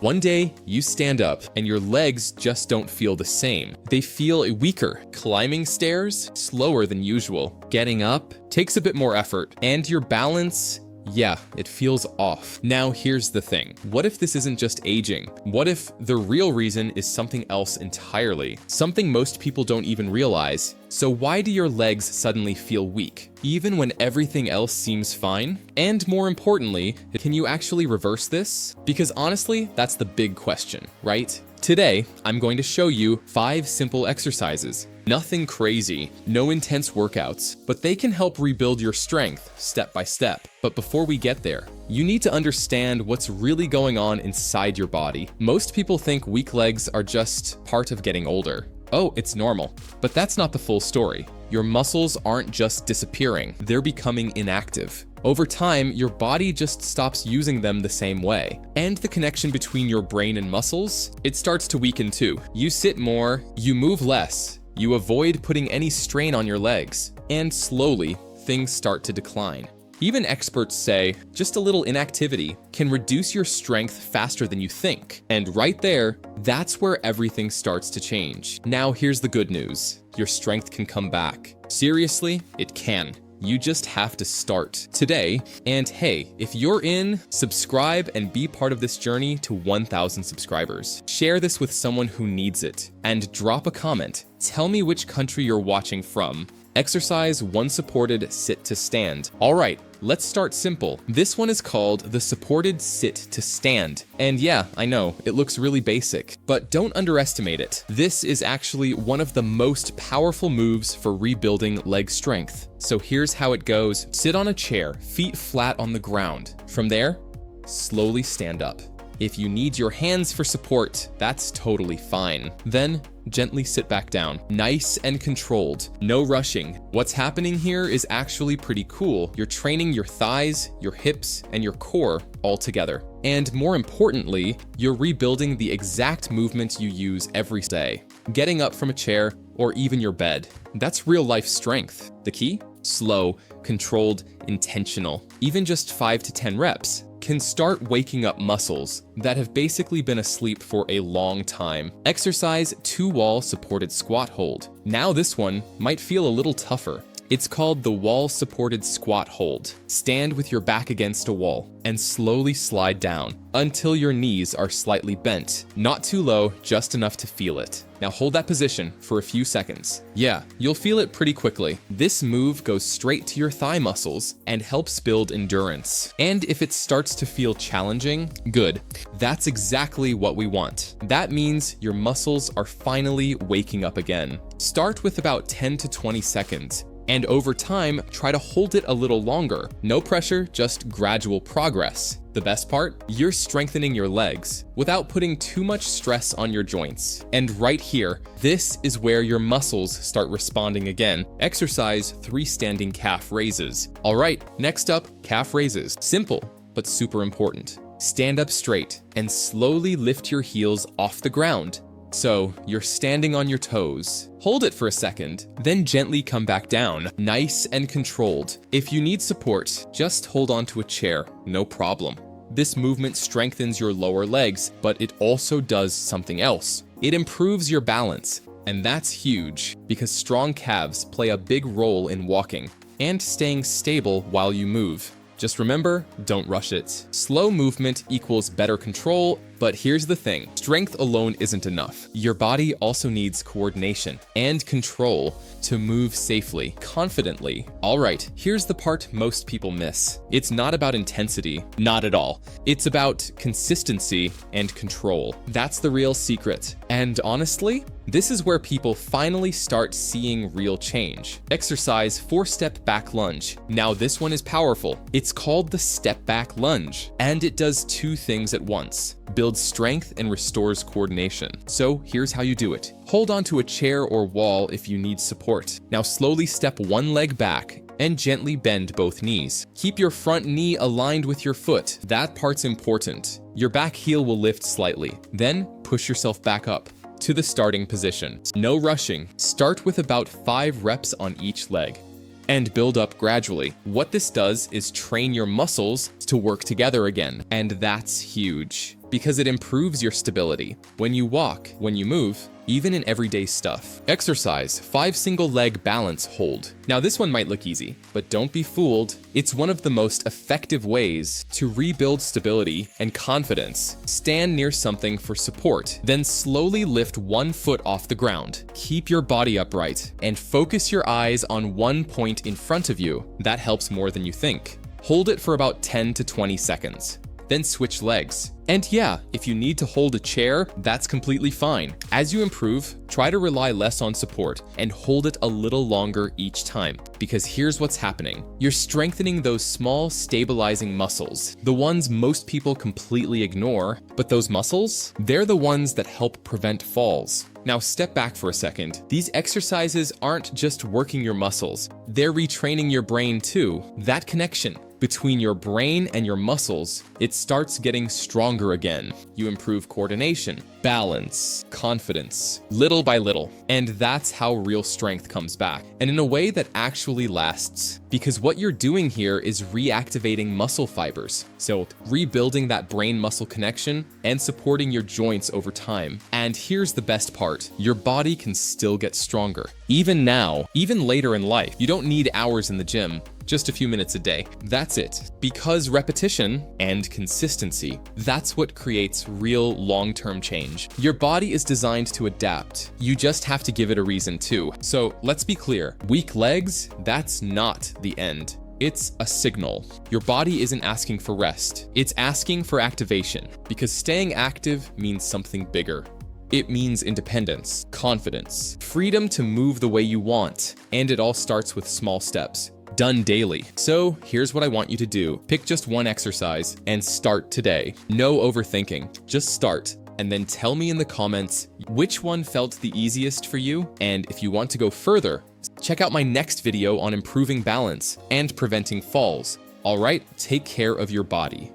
One day, you stand up and your legs just don't feel the same. They feel weaker. Climbing stairs, slower than usual. Getting up takes a bit more effort. And your balance, yeah, it feels off. Now, here's the thing. What if this isn't just aging? What if the real reason is something else entirely? Something most people don't even realize. So why do your legs suddenly feel weak, even when everything else seems fine? And more importantly, can you actually reverse this? Because honestly, that's the big question, right? Today, I'm going to show you 5 simple exercises. Nothing crazy, no intense workouts, but they can help rebuild your strength step by step. But before we get there, you need to understand what's really going on inside your body. Most people think weak legs are just part of getting older. Oh, it's normal. But that's not the full story. Your muscles aren't just disappearing, they're becoming inactive. Over time, your body just stops using them the same way. And the connection between your brain and muscles, it starts to weaken too. You sit more, you move less, you avoid putting any strain on your legs, and slowly, things start to decline. Even experts say just a little inactivity can reduce your strength faster than you think. And right there, that's where everything starts to change. Now here's the good news. Your strength can come back. Seriously, it can. You just have to start today. And hey, if you're in, subscribe and be part of this journey to 1,000 subscribers. Share this with someone who needs it. And drop a comment. Tell me which country you're watching from. Exercise Wallsupported sit to stand. All right, let's start simple. This one is called the supported sit to stand. And yeah, I know, it looks really basic, but don't underestimate it. This is actually one of the most powerful moves for rebuilding leg strength. So here's how it goes. Sit on a chair, feet flat on the ground. From there, slowly stand up. If you need your hands for support, that's totally fine. Then, gently sit back down. Nice and controlled. No rushing. What's happening here is actually pretty cool. You're training your thighs, your hips, and your core all together. And more importantly, you're rebuilding the exact movement you use every day. Getting up from a chair, or even your bed. That's real life strength. The key? Slow, controlled, intentional. Even just 5 to 10 reps can start waking up muscles that have basically been asleep for a long time. Exercise 2-wall supported squat hold. Now this one might feel a little tougher. It's called the wall-supported squat hold. Stand with your back against a wall and slowly slide down until your knees are slightly bent. Not too low, just enough to feel it. Now hold that position for a few seconds. Yeah, you'll feel it pretty quickly. This move goes straight to your thigh muscles and helps build endurance. And if it starts to feel challenging, good. That's exactly what we want. That means your muscles are finally waking up again. Start with about 10 to 20 seconds. And over time, try to hold it a little longer. No pressure, just gradual progress. The best part? You're strengthening your legs without putting too much stress on your joints. And right here, this is where your muscles start responding again. Exercise 3 standing calf raises. All right, next up, calf raises. Simple, but super important. Stand up straight and slowly lift your heels off the ground. So, you're standing on your toes. Hold it for a second, then gently come back down, nice and controlled. If you need support, just hold onto a chair, no problem. This movement strengthens your lower legs, but it also does something else. It improves your balance, and that's huge, because strong calves play a big role in walking and staying stable while you move. Just remember, don't rush it. Slow movement equals better control, but here's the thing. Strength alone isn't enough. Your body also needs coordination and control to move safely, confidently. All right, here's the part most people miss. It's not about intensity, not at all. It's about consistency and control. That's the real secret. And honestly, this is where people finally start seeing real change. Exercise 4-step back lunge. Now this one is powerful. It's called the step back lunge, and it does 2 things at once. Builds strength and restores coordination. So here's how you do it. Hold onto a chair or wall if you need support. Now slowly step one leg back and gently bend both knees. Keep your front knee aligned with your foot. That part's important. Your back heel will lift slightly. Then push yourself back up to the starting position. No rushing. Start with about 5 reps on each leg and build up gradually. What this does is train your muscles to work together again, and that's huge. because it improves your stability. When you walk, when you move, even in everyday stuff. Exercise 5 single leg balance hold. Now this one might look easy, but don't be fooled. It's one of the most effective ways to rebuild stability and confidence. Stand near something for support, then slowly lift one foot off the ground. Keep your body upright and focus your eyes on one point in front of you. That helps more than you think. Hold it for about 10 to 20 seconds. Then switch legs. And yeah, if you need to hold a chair, that's completely fine. As you improve, try to rely less on support and hold it a little longer each time. Because here's what's happening. You're strengthening those small stabilizing muscles, the ones most people completely ignore, but those muscles, they're the ones that help prevent falls. Now step back for a second. These exercises aren't just working your muscles, they're retraining your brain too. That connection between your brain and your muscles, it starts getting stronger again. You improve coordination, balance, confidence, little by little. And that's how real strength comes back. And in a way that actually lasts. Because what you're doing here is reactivating muscle fibers. So rebuilding that brain-muscle connection and supporting your joints over time. And here's the best part. Your body can still get stronger. Even now, even later in life, you don't need hours in the gym. Just a few minutes a day. That's it. Because repetition and consistency, that's what creates real long-term change. Your body is designed to adapt. You just have to give it a reason too. So let's be clear, weak legs, that's not the end. It's a signal. Your body isn't asking for rest. It's asking for activation, because staying active means something bigger. It means independence, confidence, freedom to move the way you want, and it all starts with small steps. Done daily. So here's what I want you to do. Pick just one exercise and start today. No overthinking, just start. And then tell me in the comments which one felt the easiest for you. And if you want to go further, check out my next video on improving balance and preventing falls. All right, take care of your body.